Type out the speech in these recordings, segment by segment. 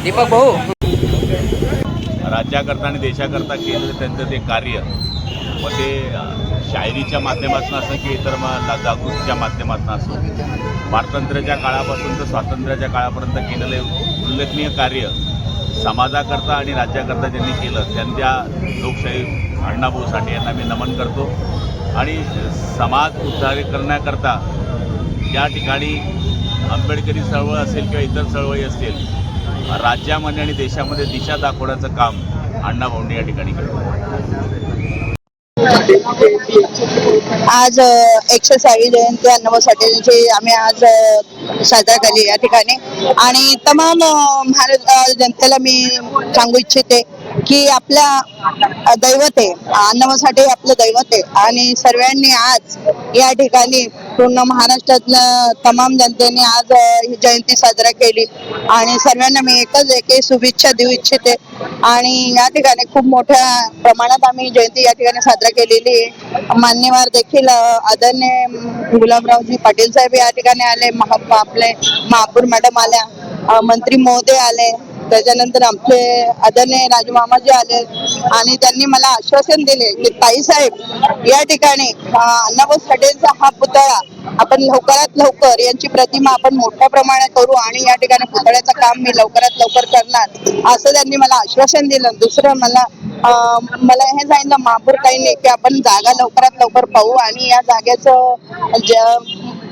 दीपक भाऊ राज्याकरता आणि देशाकरता केलेलं त्यांचं ते कार्य, मग ते शायरीच्या माध्यमातून असं की इतर जागृतीच्या माध्यमातून असो, स्वातंत्र्याच्या काळापासून तर स्वातंत्र्याच्या काळापर्यंत केलेलं उल्लेखनीय कार्य समाजाकरता आणि राज्याकरता ज्यांनी केलं त्यांच्या लोकशाही अण्णाभाऊ साठे यांना मी नमन करतो। आणि समाज उद्धार करण्याकरता या ठिकाणी आंबेडकरी चळवळ असेल किंवा इतर चळवळी असतील, राज्यामध्ये आणि देशामध्ये दिशा दाखवण्याचं काम अण्णाभाऊंनी या ठिकाणी केलं। आज 106वी जयंती अण्णाभाऊ साठेंची आम्ही आज साजरा केली या ठिकाणी। आणि तमाम भारत जनतेला मी सांगू इच्छिते की आपल्या दैवत आहे अण्णाभाऊ साठे, आपलं दैवत आहे। आणि सर्वांनी आज या ठिकाणी पूर्ण महाराष्ट्रातल्या तमाम जनतेने आज ही जयंती साजरा केली आणि सर्वांना मी एकच शुभेच्छा देऊ इच्छिते। आणि या ठिकाणी खूप मोठ्या प्रमाणात आम्ही जयंती या ठिकाणी साजरा केलेली आहे। मान्यवर देखील आदरणीय गुलाबरावजी पाटील साहेब या ठिकाणी आले, आपले महापौर मॅडम आल्या, मंत्री महोदय आले, त्याच्यानंतर आमचे आदरणीय राजमामाजी आले आणि त्यांनी मला आश्वासन दिले की ताईसाहेब या ठिकाणी अण्णाभाऊ साठेंचा हा पुतळा आपण लवकरात लवकर यांची प्रतिमा आपण मोठ्या प्रमाणात करू आणि या ठिकाणी पुतळ्याचं काम मी लवकरात लवकर करणार असं त्यांनी मला आश्वासन दिलं। दुसरं मला हे सांगितलं महापौरताईंनी की आपण जागा लवकरात लवकर पाहू आणि या जागेचं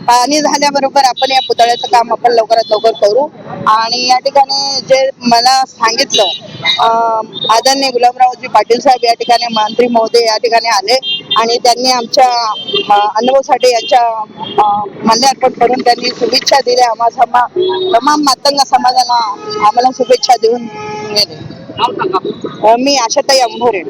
पाणी झाल्याबरोबर आपण या पुतळ्याचं काम आपण लवकरात लवकर करू। आणि या ठिकाणी जे मला सांगितलं आदरणीय गुलाबरावजी पाटील साहेब या ठिकाणी मंत्री महोदय या ठिकाणी आले आणि त्यांनी आमच्या अण्णाभाऊ साठे यांच्या माल्यार्पण करून त्यांनी शुभेच्छा दिल्या। तमाम मातंग समाजाला आम्हाला शुभेच्छा देऊन गेले। मी आशाताई अंभोरे।